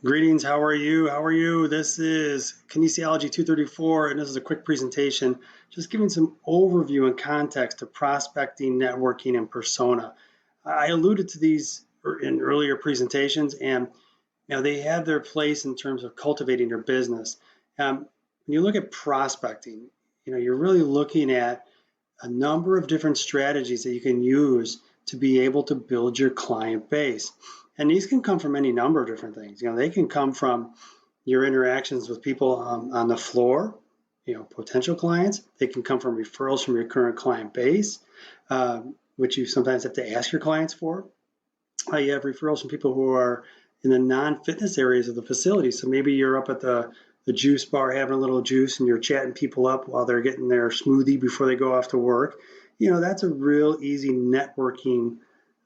Greetings, how are you? How are you? This is Kinesiology 234, and this is a quick presentation just giving some overview and context to prospecting, networking, and persona. I alluded to these in earlier presentations, and they have their place in terms of cultivating your business. When you look at prospecting, you're really looking at a number of different strategies that you can use to be able to build your client base. And these can come from any number of different things. They can come from your interactions with people on the floor, potential clients. They can come from referrals from your current client base, which you sometimes have to ask your clients for. You have referrals from people who are in the non-fitness areas of the facility. So maybe you're up at the juice bar having a little juice and you're chatting people up while they're getting their smoothie before they go off to work. That's a real easy networking,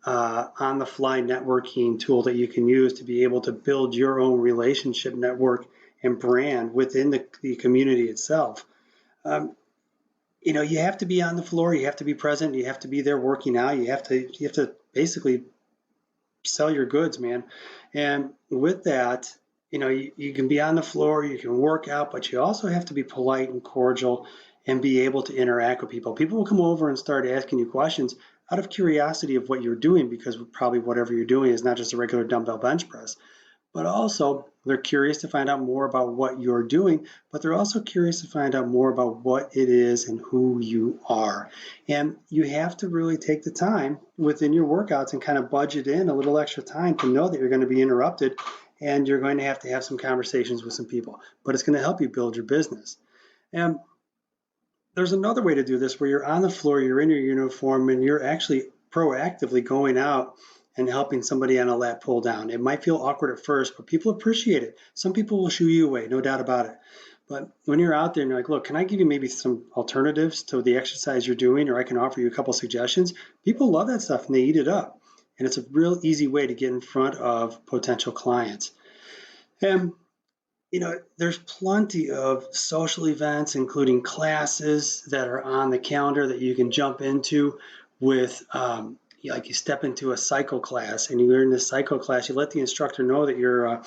on-the-fly networking tool that you can use to be able to build your own relationship network and brand within the community itself. You have to be on the floor, you have to be present, you have to be there working out, you have to basically sell your goods, man. And with that, you can be on the floor, you can work out, but you also have to be polite and cordial and be able to interact with people. People will come over and start asking you questions out of curiosity of what you're doing, because probably whatever you're doing is not just a regular dumbbell bench press, but also they're curious to find out more about what you're doing, but they're also curious to find out more about what it is and who you are. And you have to really take the time within your workouts and kind of budget in a little extra time to know that you're going to be interrupted and you're going to have some conversations with some people, but it's going to help you build your business. And there's another way to do this where you're on the floor, you're in your uniform, and you're actually proactively going out and helping somebody on a lat pull down. It might feel awkward at first, but people appreciate it. Some people will shoo you away, no doubt about it. But when you're out there and you're like, look, can I give you maybe some alternatives to the exercise you're doing, or I can offer you a couple suggestions? People love that stuff and they eat it up. And it's a real easy way to get in front of potential clients. And there's plenty of social events, including classes that are on the calendar that you can jump into with, like you step into a cycle class and you're in this cycle class, you let the instructor know that you're a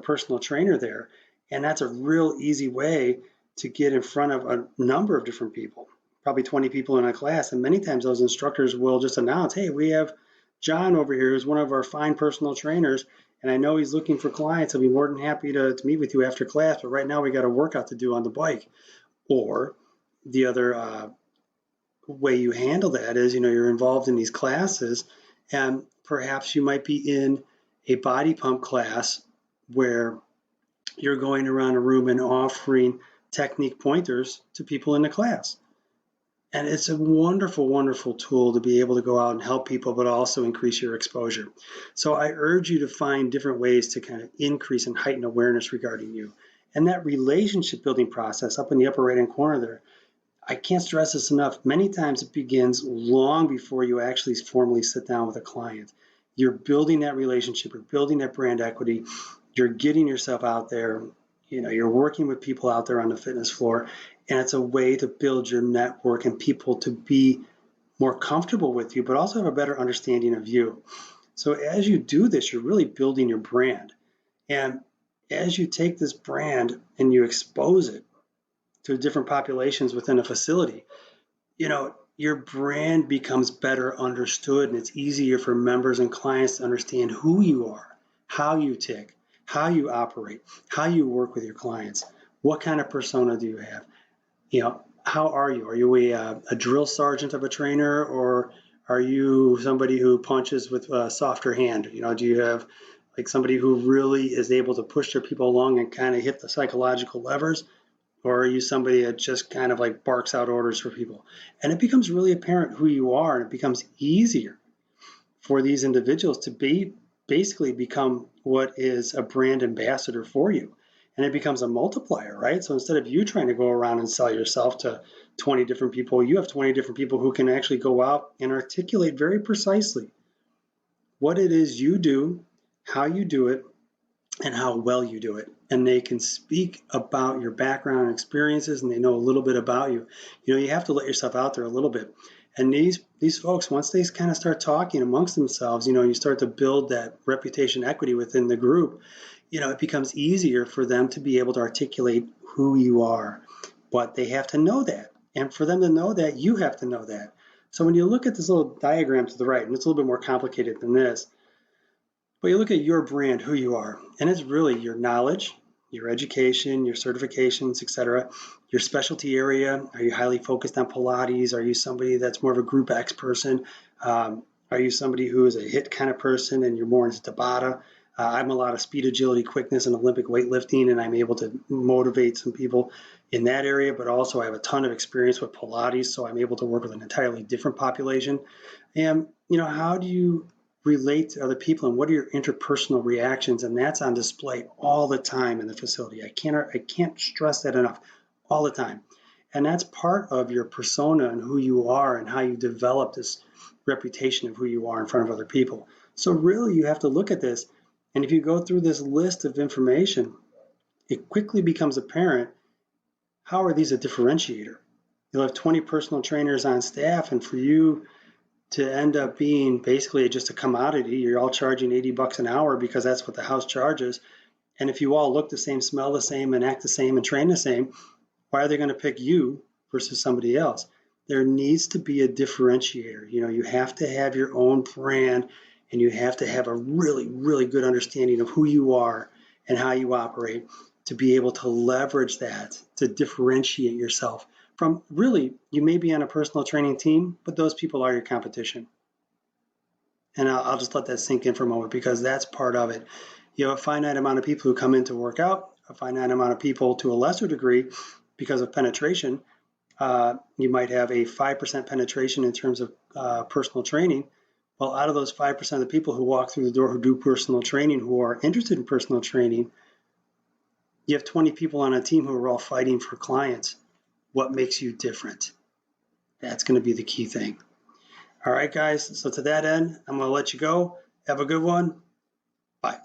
personal trainer there. And that's a real easy way to get in front of a number of different people, probably 20 people in a class. And many times those instructors will just announce, hey, we have John over here who's one of our fine personal trainers, and I know he's looking for clients. I'll be more than happy to meet with you after class, but right now we got a workout to do on the bike. Or the other way you handle that is, you're involved in these classes, and perhaps you might be in a body pump class where you're going around a room and offering technique pointers to people in the class. And it's a wonderful, wonderful tool to be able to go out and help people, but also increase your exposure. So I urge you to find different ways to kind of increase and heighten awareness regarding you. And that relationship building process up in the upper right-hand corner there, I can't stress this enough. Many times it begins long before you actually formally sit down with a client. You're building that relationship, you're building that brand equity, you're getting yourself out there, you're working with people out there on the fitness floor, and it's a way to build your network and people to be more comfortable with you, but also have a better understanding of you. So as you do this, you're really building your brand. And as you take this brand and you expose it to different populations within a facility, your brand becomes better understood, and it's easier for members and clients to understand who you are, how you tick, how you operate, how you work with your clients, what kind of persona do you have, how are you? Are you a drill sergeant of a trainer, or are you somebody who punches with a softer hand? Do you have like somebody who really is able to push their people along and kind of hit the psychological levers? Or are you somebody that just kind of like barks out orders for people? And it becomes really apparent who you are, and it becomes easier for these individuals to basically become what is a brand ambassador for you. And it becomes a multiplier, right? So instead of you trying to go around and sell yourself to 20 different people, you have 20 different people who can actually go out and articulate very precisely what it is you do, how you do it, and how well you do it. And they can speak about your background and experiences, and they know a little bit about you. You have to let yourself out there a little bit. And these folks, once they kind of start talking amongst themselves, you start to build that reputation equity within the group. it becomes easier for them to be able to articulate who you are. But they have to know that. And for them to know that, you have to know that. So when you look at this little diagram to the right, and it's a little bit more complicated than this, but you look at your brand, who you are, and it's really your knowledge, your education, your certifications, etc., your specialty area. Are you highly focused on Pilates? Are you somebody that's more of a Group X person? Are you somebody who is a HIIT kind of person and you're more into Tabata? I'm a lot of speed, agility, quickness, and Olympic weightlifting, and I'm able to motivate some people in that area, but also I have a ton of experience with Pilates, so I'm able to work with an entirely different population. And, how do you relate to other people and what are your interpersonal reactions? And that's on display all the time in the facility. I can't stress that enough, all the time. And that's part of your persona and who you are and how you develop this reputation of who you are in front of other people. So really you have to look at this, and if you go through this list of information, it quickly becomes apparent, how are these a differentiator? You'll have 20 personal trainers on staff, and for you to end up being basically just a commodity, you're all charging $80 an hour because that's what the house charges. And if you all look the same, smell the same, and act the same, and train the same, why are they going to pick you versus somebody else? There needs to be a differentiator. You have to have your own brand, and you have to have a really, really good understanding of who you are and how you operate to be able to leverage that to differentiate yourself from, really, you may be on a personal training team, but those people are your competition. And I'll just let that sink in for a moment, because that's part of it. You have a finite amount of people who come in to work out, a finite amount of people to a lesser degree because of penetration. You might have a 5% penetration in terms of personal training. Well, out of those 5% of the people who walk through the door who do personal training, who are interested in personal training, you have 20 people on a team who are all fighting for clients. What makes you different? That's going to be the key thing. All right, guys. So to that end, I'm going to let you go. Have a good one. Bye.